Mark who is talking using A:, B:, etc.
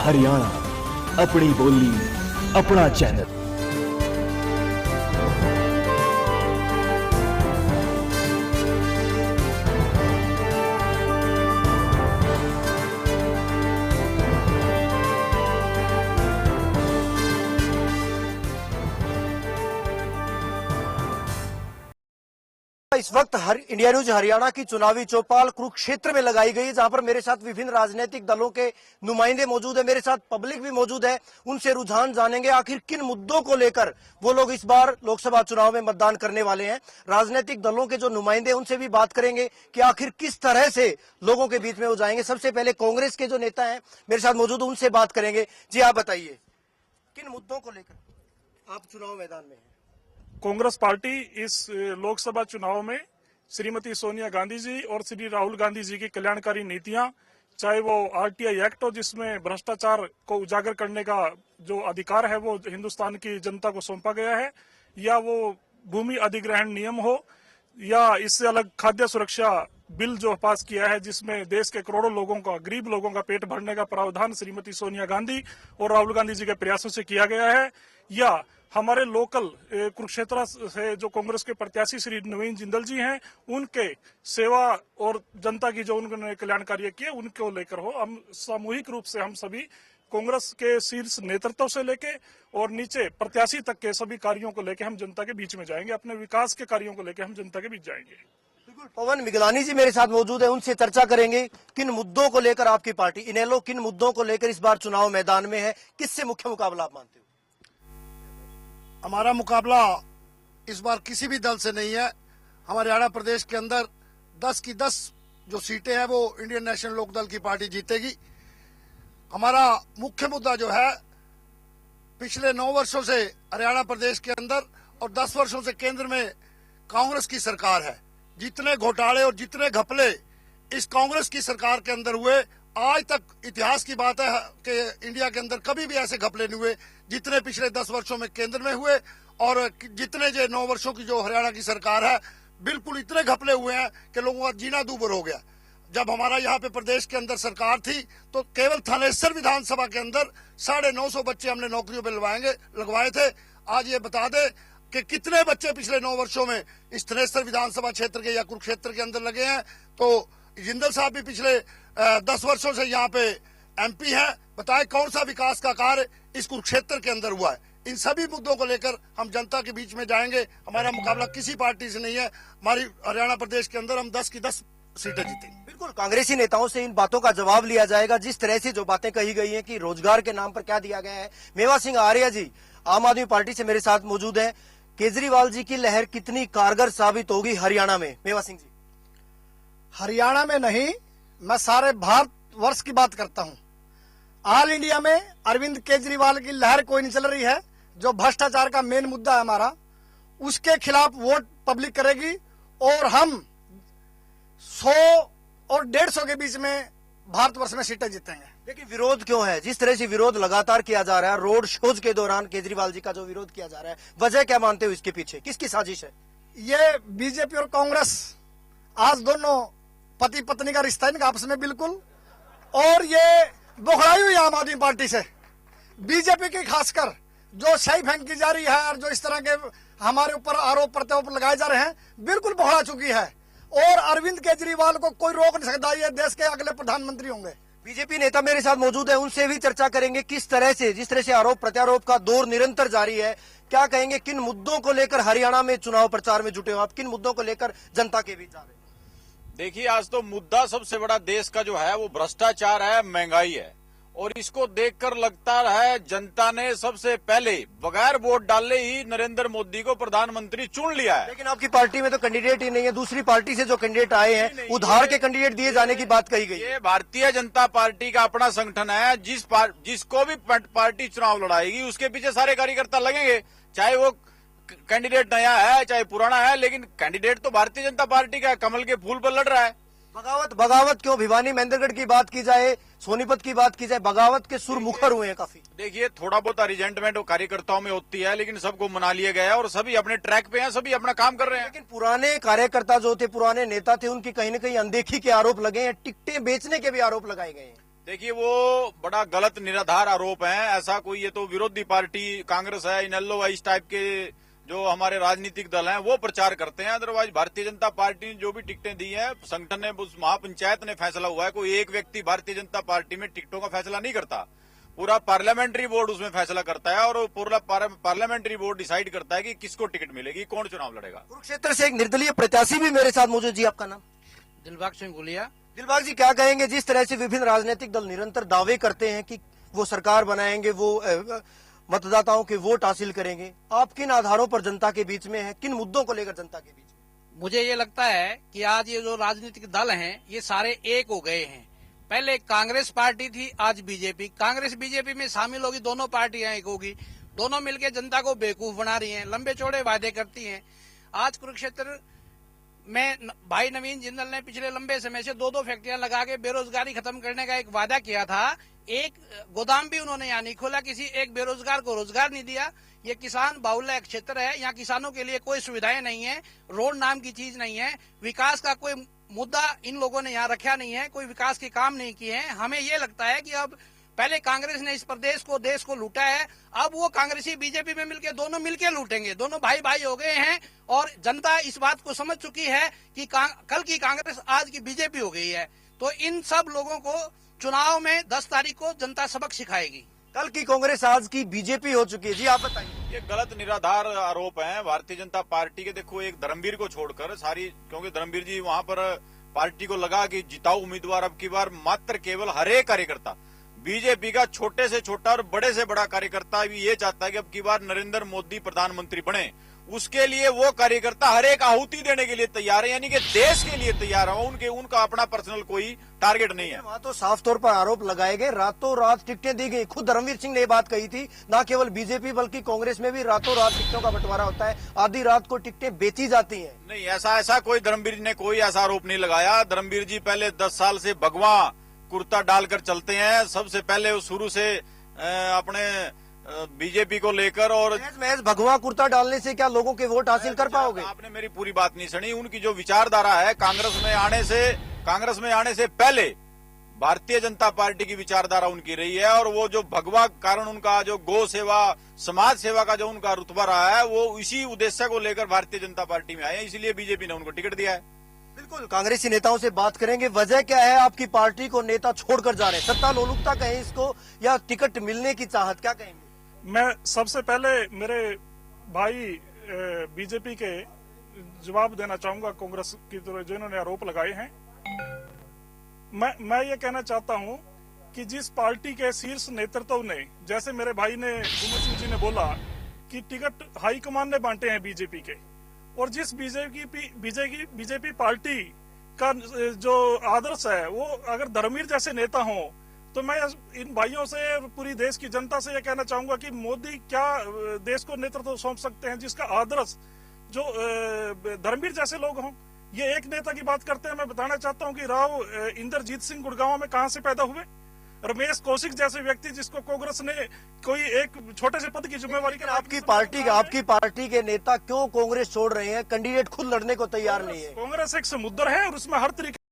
A: हरियाणा, अपनी बोली, अपना चैनल।
B: इस वक्त इंडिया न्यूज हरियाणा की चुनावी चौपाल कुरुक्षेत्र में लगाई गई है, जहां पर मेरे साथ विभिन्न राजनीतिक दलों के नुमाइंदे मौजूद है, मेरे साथ पब्लिक भी मौजूद है। उनसे रुझान जानेंगे आखिर किन मुद्दों को लेकर वो लोग इस बार लोकसभा चुनाव में मतदान करने वाले हैं। राजनीतिक दलों के जो नुमाइंदे उनसे भी बात करेंगे कि आखिर किस तरह से लोगों के बीच में वो जाएंगे। सबसे पहले कांग्रेस के जो नेता है मेरे साथ मौजूद, उनसे बात करेंगे। जी आप बताइए, किन मुद्दों को लेकर आप चुनाव मैदान में हैं?
C: कांग्रेस पार्टी इस लोकसभा चुनाव में श्रीमती सोनिया गांधी जी और श्री राहुल गांधी जी की कल्याणकारी नीतियां, चाहे वो आरटीआई एक्ट हो जिसमें भ्रष्टाचार को उजागर करने का जो अधिकार है वो हिंदुस्तान की जनता को सौंपा गया है, या वो भूमि अधिग्रहण नियम हो, या इससे अलग खाद्य सुरक्षा बिल जो पास किया है जिसमें देश के करोड़ों लोगों का, गरीब लोगों का पेट भरने का प्रावधान श्रीमती सोनिया गांधी और राहुल गांधी जी के प्रयासों से किया गया है, या हमारे लोकल कुरुक्षेत्र से जो कांग्रेस के प्रत्याशी श्री नवीन जिंदल जी हैं उनके सेवा और जनता की जो उन्होंने कल्याण कार्य किए उनको लेकर हो। हम सामूहिक रूप से हम सभी कांग्रेस के शीर्ष नेतृत्व से लेके और नीचे प्रत्याशी तक के सभी कार्यों को लेकर हम जनता के बीच में जाएंगे, अपने विकास के कार्यों को लेकर हम जनता के बीच जाएंगे।
B: पवन मिगलानी जी मेरे साथ मौजूद है, उनसे चर्चा करेंगे किन मुद्दों को लेकर आपकी पार्टी इनेलो किन मुद्दों को लेकर इस बार चुनाव मैदान में है, किससे मुख्य मुकाबला आप मानते हो?
D: हमारा मुकाबला इस बार किसी भी दल से नहीं है। हमारे हरियाणा प्रदेश के अंदर 10 की 10 जो सीटें हैं वो इंडियन नेशनल लोकदल की पार्टी जीतेगी। हमारा मुख्य मुद्दा जो है, पिछले 9 वर्षों से हरियाणा प्रदेश के अंदर और 10 वर्षों से केंद्र में कांग्रेस की सरकार है। जितने घोटाले और जितने घपले इस कांग्रेस की सरकार के अंदर हुए, आज तक इतिहास की बात है कि इंडिया के अंदर कभी भी ऐसे घपले नहीं हुए जितने पिछले 10 वर्षों में केंद्र में हुए, और जितने जो 9 वर्षों की जो हरियाणा की सरकार है, बिल्कुल इतने घपले हुए हैं कि लोगों का जीना दूभर हो गया। जब हमारा यहाँ पे प्रदेश के अंदर सरकार थी तो केवल थानेसर विधानसभा के अंदर 950 बच्चे हमने नौकरियों पे लगवाए थे। आज ये बता दे कि कितने बच्चे पिछले 9 वर्षों में इस थानेसर विधानसभा क्षेत्र के या कुरुक्षेत्र के अंदर लगे हैं। तो जिंदल साहब भी पिछले 10 वर्षों से यहाँ पे एमपी हैं। बताए कौन सा विकास का कार्य इस कुरुक्षेत्र के अंदर हुआ है। इन सभी मुद्दों को लेकर हम जनता के बीच में जाएंगे। हमारा मुकाबला किसी पार्टी से नहीं है। हमारी हरियाणा प्रदेश के अंदर हम 10 की 10 सीटें जीतेंगे।
B: बिल्कुल, कांग्रेसी नेताओं से इन बातों का जवाब लिया जाएगा। जिस तरह से जो बातें कही गई हैं कि रोजगार के नाम पर क्या दिया गया है। मेवा सिंह आर्य जी आम आदमी पार्टी से मेरे साथ मौजूद है। केजरीवाल जी की लहर कितनी कारगर साबित होगी हरियाणा में? मेवा सिंह जी,
D: हरियाणा में नहीं, मैं सारे भारत वर्ष की बात करता हूँ। ऑल इंडिया में अरविंद केजरीवाल की लहर कोई नहीं चल रही है। जो भ्रष्टाचार का मेन मुद्दा है हमारा, उसके खिलाफ वोट पब्लिक करेगी और हम 100 और 150 के बीच में भारतवर्ष में सीटें जीतेंगे।
B: देखिए विरोध क्यों है? जिस तरह से विरोध लगातार किया जा रहा है, रोड शोज के दौरान केजरीवाल जी का जो विरोध किया जा रहा है, वजह क्या मानते हो इसके पीछे? किसकी साजिश है?
D: ये बीजेपी और कांग्रेस, आज दोनों पति पत्नी का रिश्ता है इनका आपस में बिल्कुल, और ये बोखलाई हुई आम आदमी पार्टी से। बीजेपी की खासकर जो सही फेंकी जा रही है और जो इस तरह के हमारे ऊपर आरोप प्रत्यारोप लगाए जा रहे हैं, बिल्कुल बोखला चुकी है। और अरविंद केजरीवाल को कोई रोक नहीं सकता, ये देश के अगले प्रधानमंत्री होंगे।
B: बीजेपी नेता मेरे साथ मौजूद है, उनसे भी चर्चा करेंगे किस तरह से, जिस तरह से आरोप प्रत्यारोप का दौर निरंतर जारी है, क्या कहेंगे, किन मुद्दों को लेकर हरियाणा में चुनाव प्रचार में जुटे हो आप? किन मुद्दों को लेकर जनता के बीच जा रहे हैं?
E: देखिए, आज तो मुद्दा सबसे बड़ा देश का जो है वो भ्रष्टाचार है, महंगाई है, और इसको देखकर लगता है जनता ने सबसे पहले बगैर वोट डाले ही नरेंद्र मोदी को प्रधानमंत्री चुन लिया है।
B: लेकिन आपकी पार्टी में तो कैंडिडेट ही नहीं है। दूसरी पार्टी से जो कैंडिडेट आए हैं, उधार के कैंडिडेट दिए जाने की बात कही गई।
E: ये भारतीय जनता पार्टी का अपना संगठन है। जिसको भी पार्टी चुनाव लड़ाएगी उसके पीछे सारे कार्यकर्ता लगेंगे, चाहे वो कैंडिडेट नया है चाहे पुराना है, लेकिन कैंडिडेट तो भारतीय जनता पार्टी का कमल के फूल पर लड़ रहा है।
B: बगावत क्यों? भिवानी महेंद्रगढ़ की बात की जाए, सोनीपत की बात की जाए, बगावत के सुर मुखर हुए हैं काफी।
E: देखिए, थोड़ा बहुत रिजेंटमेंट कार्यकर्ताओं में होती है, लेकिन सबको मना लिया गया है और सभी अपने ट्रैक पे हैं, सभी अपना काम कर रहे हैं।
B: लेकिन पुराने कार्यकर्ता जो थे, पुराने नेता थे, उनकी कहीं न कहीं अनदेखी के आरोप लगे हैं, टिकटें बेचने के भी आरोप लगाए गए हैं।
E: देखिए वो बड़ा गलत निराधार आरोप है। ऐसा कोई, ये तो विरोधी पार्टी कांग्रेस है, इनेलो है, इस टाइप के जो हमारे राजनीतिक दल हैं वो प्रचार करते हैं। अदरवाइज भारतीय जनता पार्टी ने जो भी टिकटें दी हैं, संगठन ने, उस महापंचायत ने फैसला हुआ है। कोई एक व्यक्ति भारतीय जनता पार्टी में टिकटों का फैसला नहीं करता, पूरा पार्लियामेंट्री बोर्ड उसमें फैसला करता है और पूरा पार्लियामेंट्री बोर्ड डिसाइड करता है कि किसको टिकट मिलेगी, कौन चुनाव लड़ेगा।
B: कुरुक्षेत्र से एक निर्दलीय प्रत्याशी भी मेरे साथ मौजूद। जी, आपका नाम?
F: दिलबाग सिंह गुलिया।
B: दिलबाग जी, क्या कहेंगे? जिस तरह से विभिन्न राजनीतिक दल निरंतर दावे करते हैं कि वो सरकार बनाएंगे, वो मतदाताओं के वोट हासिल करेंगे, आप किन आधारों पर जनता के बीच में है, किन मुद्दों को लेकर जनता के बीच में?
F: मुझे ये लगता है कि आज ये जो राजनीतिक दल हैं ये सारे एक हो गए हैं। पहले कांग्रेस पार्टी थी, आज बीजेपी। कांग्रेस बीजेपी में शामिल होगी, दोनों पार्टियां एक होगी, दोनों मिलकर जनता को बेवकूफ बना रही हैं, लंबे चौड़े वादे करती हैं। आज कुरुक्षेत्र में भाई नवीन जिंदल ने पिछले लंबे समय से दो फैक्ट्रियां लगा के बेरोजगारी खत्म करने का एक वादा किया था। एक गोदाम भी उन्होंने यहाँ नहीं खोला, किसी एक बेरोजगार को रोजगार नहीं दिया। ये किसान बाहुल्य क्षेत्र है, यहाँ किसानों के लिए कोई सुविधाएं नहीं है, रोड नाम की चीज नहीं है, विकास का कोई मुद्दा इन लोगों ने यहाँ रखा नहीं है, कोई विकास के काम नहीं किए हैं। हमें ये लगता है कि अब पहले कांग्रेस ने इस प्रदेश को, देश को लूटा है, अब वो कांग्रेसी बीजेपी में मिलकर दोनों मिलकर लूटेंगे। दोनों भाई भाई हो गए हैं और जनता इस बात को समझ चुकी है कि कल की कांग्रेस आज की बीजेपी हो गई है। तो इन सब लोगों को चुनाव में 10 तारीख को जनता सबक सिखाएगी।
B: कल की कांग्रेस आज की बीजेपी हो चुकी है। जी, आप बताइए।
E: ये गलत निराधार आरोप हैं भारतीय जनता पार्टी के। देखो, एक धर्मवीर को छोड़कर सारी, क्योंकि धर्मवीर जी वहां पर पार्टी को लगा कि जिताऊ उम्मीदवार अब की बार मात्र केवल हर एक कार्यकर्ता, बीजेपी का छोटे से छोटा और बड़े से बड़ा कार्यकर्ता भी ये चाहता है कि अब की बार नरेंद्र मोदी प्रधानमंत्री बने। उसके लिए वो कार्यकर्ता हर एक आहुति देने के लिए तैयार है, यानी कि देश के लिए तैयार है। उनका अपना पर्सनल कोई टारगेट नहीं है।
B: वहाँ तो साफ तौर पर आरोप लगाए गए, रातों रात टिकटें दी गई। खुद धर्मवीर सिंह ने ये बात कही थी, ना केवल बीजेपी बल्कि कांग्रेस में भी रातों रात टिकटों का बंटवारा होता है, आधी रात को टिकटें बेची जाती हैं।
E: नहीं, ऐसा कोई धर्मवीर ने कोई ऐसा आरोप नहीं लगाया। धर्मवीर जी पहले 10 साल से भगवा कुर्ता डालकर चलते हैं। सबसे पहले वो शुरू से अपने बीजेपी को लेकर, और
B: महज भगवा कुर्ता डालने से क्या लोगों के वोट हासिल कर पाओगे?
E: आपने मेरी पूरी बात नहीं सुनी। उनकी जो विचारधारा है, कांग्रेस में आने से पहले भारतीय जनता पार्टी की विचारधारा उनकी रही है, और वो जो भगवा कारण उनका जो गौ सेवा, समाज सेवा का जो उनका रुतबा रहा है, वो इसी उद्देश्य को लेकर भारतीय जनता पार्टी में आए हैं, इसलिए बीजेपी ने उनको टिकट दिया है।
B: बिल्कुल, कांग्रेसी नेताओं से बात करेंगे। वजह क्या है आपकी पार्टी को नेता छोड़कर जा रहे हैं? सत्ता लोलुपता कहें इसको या टिकट मिलने की चाहत, क्या कहेंगे? मैं
C: सबसे पहले मेरे भाई बीजेपी के जवाब देना चाहूंगा कांग्रेस की तरफ जो इन्होंने आरोप लगाए हैं। मैं ये कहना चाहता हूं कि जिस पार्टी के शीर्ष नेतृत्व ने, जैसे मेरे भाई ने गुरमीत सिंह जी ने बोला कि टिकट हाईकमान ने बांटे हैं बीजेपी के, और जिस बीजेपी पार्टी का जो आदर्श है वो अगर धर्मवीर जैसे नेता हों, तो मैं इन भाइयों से, पूरी देश की जनता से ये कहना चाहूंगा कि मोदी क्या देश को नेतृत्व सौंप सकते हैं जिसका आदर्श जो धर्मवीर जैसे लोग हों। ये एक नेता की बात करते हैं। मैं बताना चाहता हूं कि राव इंद्रजीत सिंह गुड़गांव में कहां से पैदा हुए। रमेश कौशिक जैसे व्यक्ति जिसको कांग्रेस ने कोई एक छोटे से पद की जिम्मेवारी, आपकी पार्टी के नेता क्यों कांग्रेस छोड़ रहे हैं? कैंडिडेट खुद लड़ने को तैयार नहीं है। कांग्रेस एक समुद्र है और उसमें हर तरीके